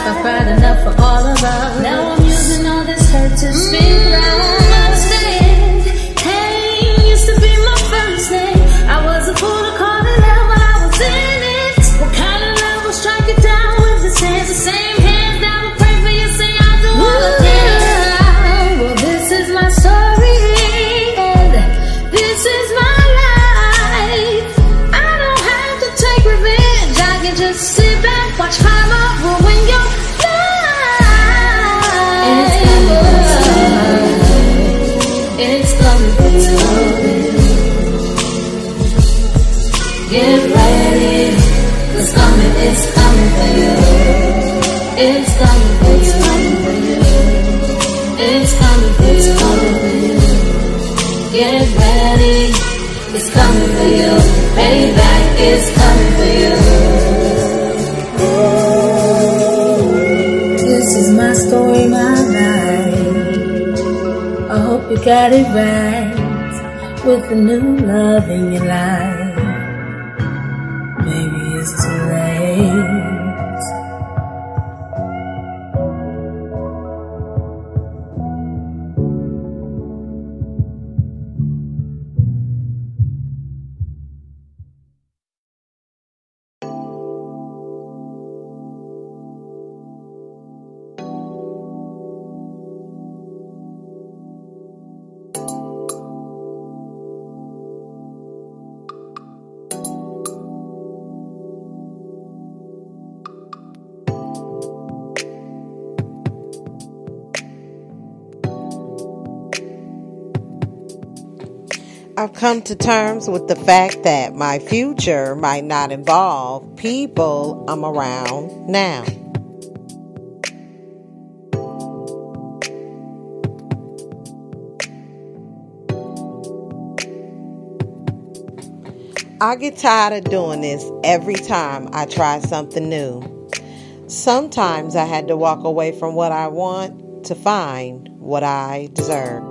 life, I cried enough for all of us. Now I'm using all this hurt to spin round. Understand, pain used to be my first name. I was a fool to call it love while I was in it. What kind of love will strike it down with the hands, the same hands that will pray for you, say I'll do all I can. Well, this is my story, and this is my life. I don't have to take revenge. I can just sit back, watch karma ruin your life. It's coming for you. Get ready, 'cause it's coming for you. It's coming for you. It's coming for you. Get ready, it's coming for you. Payback is coming for you. This is my story, my life. I hope you got it right with a new love in your life. Maybe it's too late. I've come to terms with the fact that my future might not involve people I'm around now. I get tired of doing this every time I try something new. Sometimes I had to walk away from what I want to find what I deserve.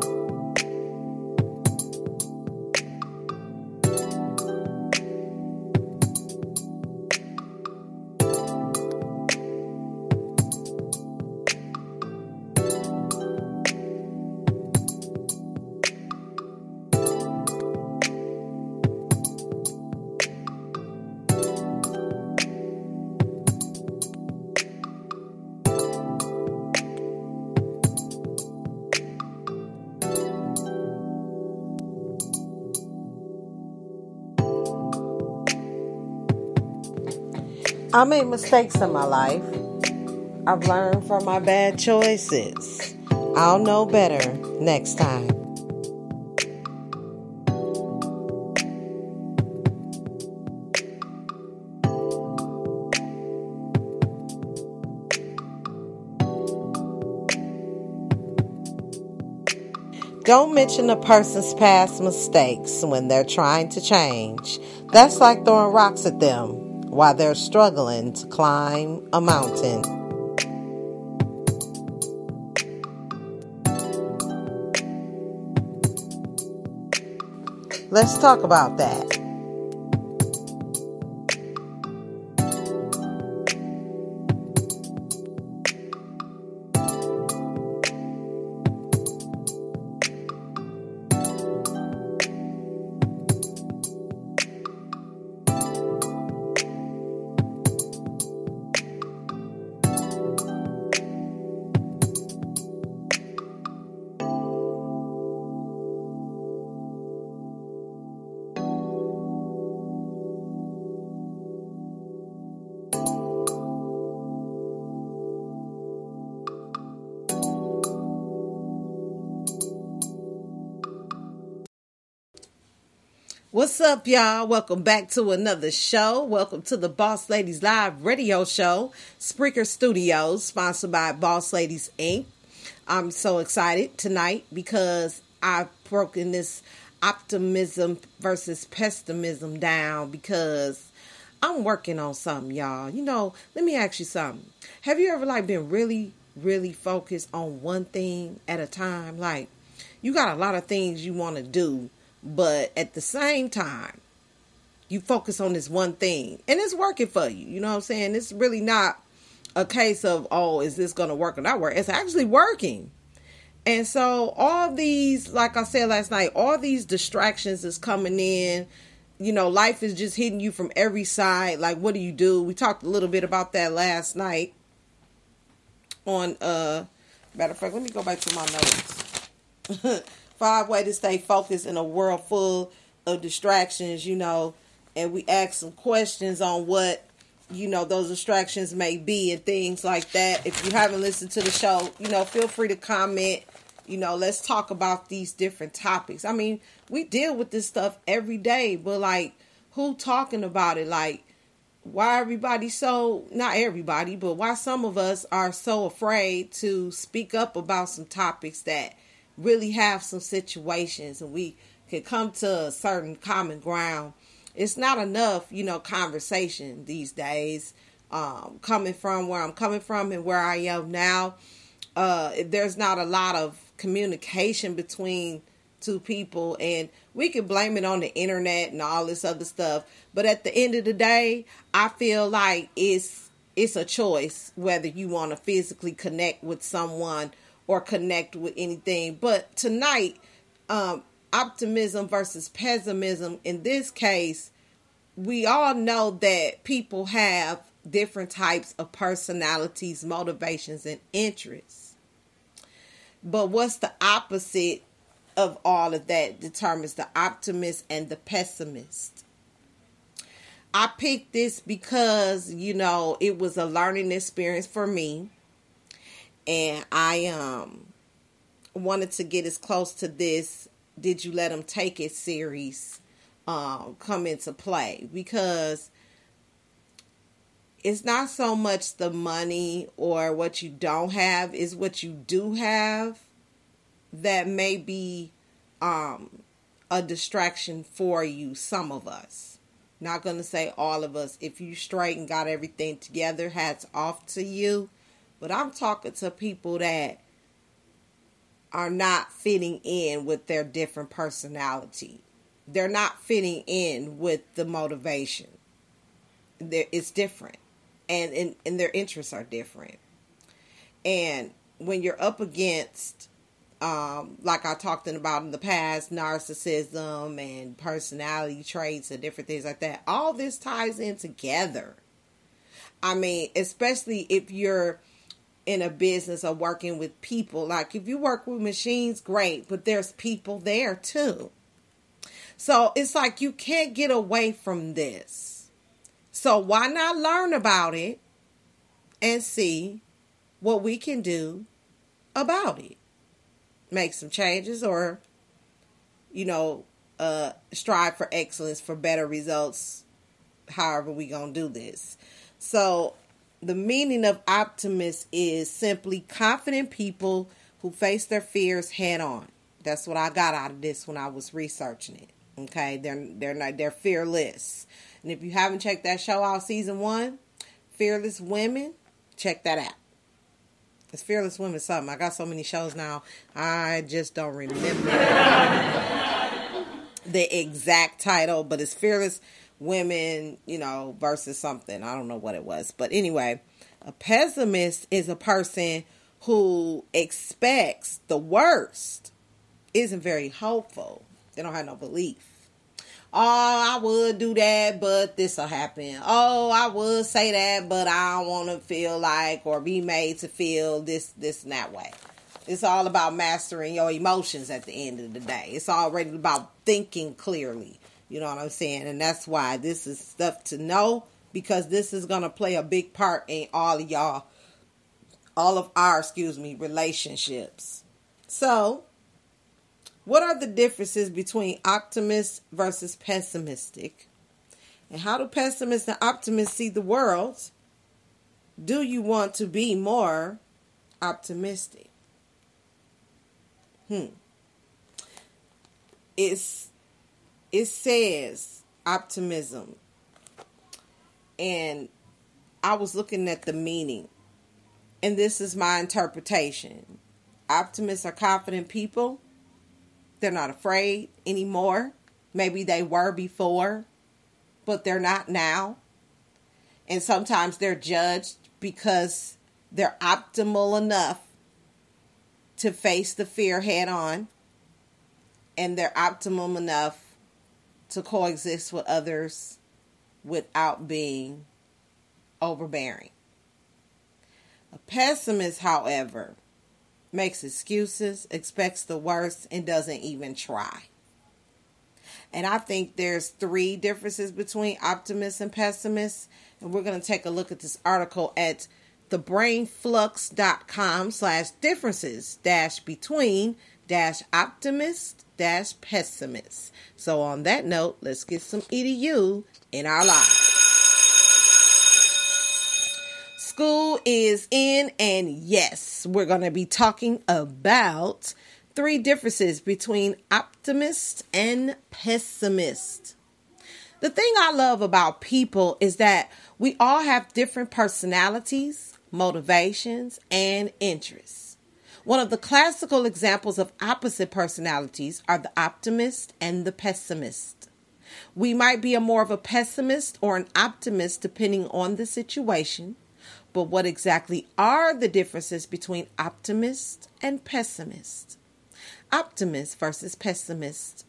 I made mistakes in my life. I've learned from my bad choices. I'll know better next time. Don't mention a person's past mistakes when they're trying to change. That's like throwing rocks at them while they're struggling to climb a mountain. Let's talk about that. What's up, y'all? Welcome back to another show. Welcome to the Boss Ladies Live radio show, Spreaker Studios, sponsored by Boss Ladies Inc. I'm so excited tonight because I've broken this optimism versus pessimism down because I'm working on something, y'all. You know, let me ask you something. Have you ever been really, really focused on one thing at a time? Like, you got a lot of things you want to do, but at the same time, you focus on this one thing and it's working for you. You know what I'm saying? It's really not a case of, oh, is this going to work or not work? It's actually working. And so all these, like I said last night, all these distractions is coming in. You know, life is just hitting you from every side. Like, what do? We talked a little bit about that last night on, matter of fact, let me go back to my notes. 5 ways to stay focused in a world full of distractions, you know, and we ask some questions on what, you know, those distractions may be and things like that. If you haven't listened to the show, you know, feel free to comment. You know, let's talk about these different topics. I mean, we deal with this stuff every day, but like, who talking about it? Like, why everybody so, not everybody, but why some of us are so afraid to speak up about some topics that really have some situations and we can come to a certain common ground. It's not enough, you know, conversation these days. Coming from where I'm coming from and where I am now, there's not a lot of communication between two people, and we can blame it on the internet and all this other stuff. But at the end of the day, I feel like it's a choice whether you want to physically connect with someone or connect with anything. But tonight, optimism versus pessimism. In this case, we all know that people have different types of personalities, motivations, and interests. But what's the opposite of all of that determines the optimist and the pessimist. I picked this because, you know, it was a learning experience for me. And I wanted to get as close to this Did You Let Them Take It series come into play. Because it's not so much the money or what you don't have, it's what you do have that may be a distraction for you, some of us. Not going to say all of us. If you straight and got everything together, hats off to you. But I'm talking to people that are not fitting in with their different personality. They're not fitting in with the motivation. It's different. And their interests are different. And when you're up against, like I talked about in the past, narcissism and personality traits and different things like that, all this ties in together. I mean, especially if you're in a business or working with people. Like if you work with machines, great, but there's people there too. So it's like you can't get away from this. So why not learn about it and see what we can do about it? Make some changes or, you know, strive for excellence, for better results, however we gonna do this. So the meaning of optimist is simply confident people who face their fears head on. That's what I got out of this when I was researching it. Okay, they're fearless. And if you haven't checked that show out, season 1, Fearless Women, check that out. It's Fearless Women something. I got so many shows now, I just don't remember the exact title, but it's Fearless Women, you know, versus something. I don't know what it was. But anyway, a pessimist is a person who expects the worst, isn't very hopeful. They don't have no belief. Oh, I would do that, but this will happen. Oh, I would say that, but I don't want to feel like or be made to feel this and that way. It's all about mastering your emotions at the end of the day. It's already about thinking clearly. You know what I'm saying? And that's why this is stuff to know, because this is going to play a big part in all of our relationships. So, what are the differences between optimist versus pessimistic? And how do pessimists and optimists see the world? Do you want to be more optimistic? It says optimism. And I was looking at the meaning. And this is my interpretation. Optimists are confident people. They're not afraid anymore. Maybe they were before, but they're not now. And sometimes they're judged because they're optimal enough to face the fear head on, and they're optimum enough to coexist with others without being overbearing. A pessimist, however, makes excuses, expects the worst, and doesn't even try. And I think there's 3 differences between optimists and pessimists. And we're going to take a look at this article at thebrainflux.com/differences-between-optimist-pessimist. So on that note, let's get some EDU in our lives. School is in, and yes, we're going to be talking about 3 differences between optimist and pessimist. The thing I love about people is that we all have different personalities, motivations, and interests. One of the classical examples of opposite personalities are the optimist and the pessimist. We might be more of a pessimist or an optimist depending on the situation. But what exactly are the differences between optimist and pessimist? Optimist versus pessimist.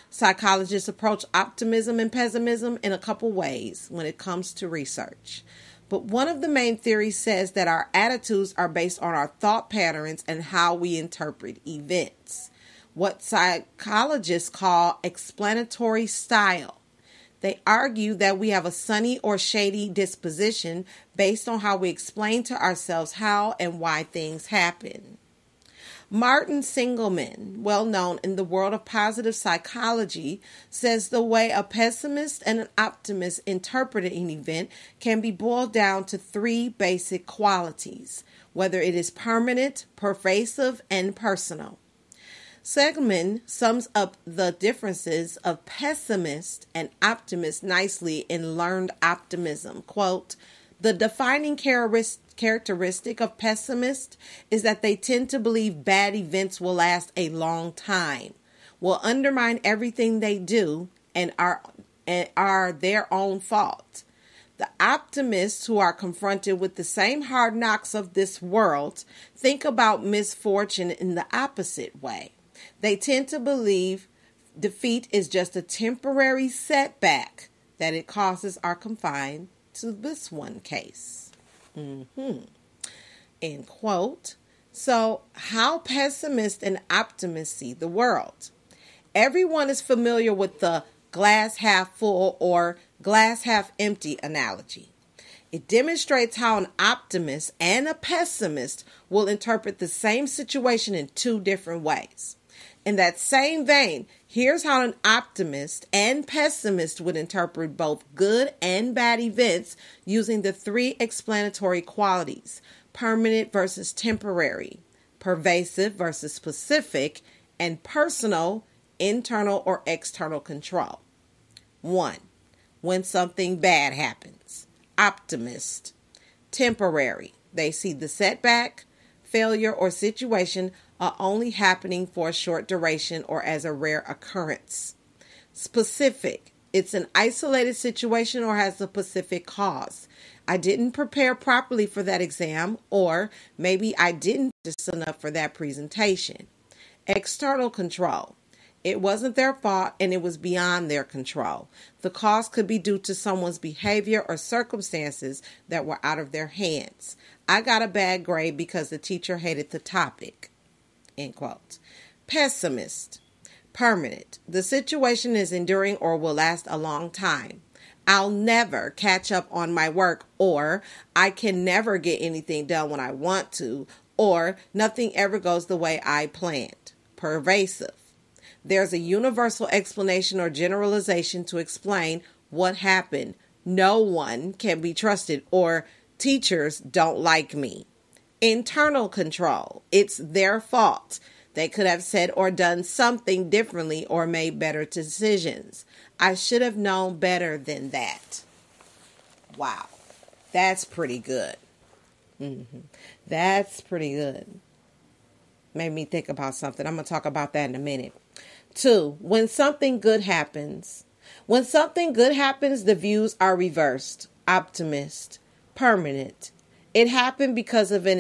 Psychologists approach optimism and pessimism in a couple ways when it comes to research. But one of the main theories says that our attitudes are based on our thought patterns and how we interpret events. What psychologists call explanatory style. They argue that we have a sunny or shady disposition based on how we explain to ourselves how and why things happen. Martin Seligman, well known in the world of positive psychology, says the way a pessimist and an optimist interpret an event can be boiled down to 3 basic qualities, whether it is permanent, pervasive, and personal. Seligman sums up the differences of pessimist and optimist nicely in Learned Optimism. Quote, "The defining characteristic of pessimists is that they tend to believe bad events will last a long time, will undermine everything they do, and are their own fault. The optimists, who are confronted with the same hard knocks of this world, think about misfortune in the opposite way. They tend to believe defeat is just a temporary setback, that it causes are confined to this one case." End quote. So, how pessimists and optimists see the world. Everyone is familiar with the glass half full or glass half empty analogy. It demonstrates how an optimist and a pessimist will interpret the same situation in 2 different ways. In that same vein, here's how an optimist and pessimist would interpret both good and bad events using the 3 explanatory qualities: permanent versus temporary, pervasive versus specific, and personal, internal or external control. 1. When something bad happens. Optimist. Temporary. They see the setback, failure, or situation are only happening for a short duration or as a rare occurrence. Specific. It's an isolated situation or has a specific cause. I didn't prepare properly for that exam, or maybe I didn't just enough for that presentation. External control. It wasn't their fault and it was beyond their control. The cause could be due to someone's behavior or circumstances that were out of their hands. I got a bad grade because the teacher hated the topic. End quote. Pessimist. Permanent. The situation is enduring or will last a long time. I'll never catch up on my work, or I can never get anything done when I want to, or nothing ever goes the way I planned. Pervasive. There's a universal explanation or generalization to explain what happened. No one can be trusted, or teachers don't like me. Internal control. It's their fault. They could have said or done something differently or made better decisions. I should have known better than that. Wow. That's pretty good. That's pretty good. Made me think about something. I'm going to talk about that in a minute. 2, when something good happens. When something good happens, the views are reversed. Optimist. Permanent. It happened because of an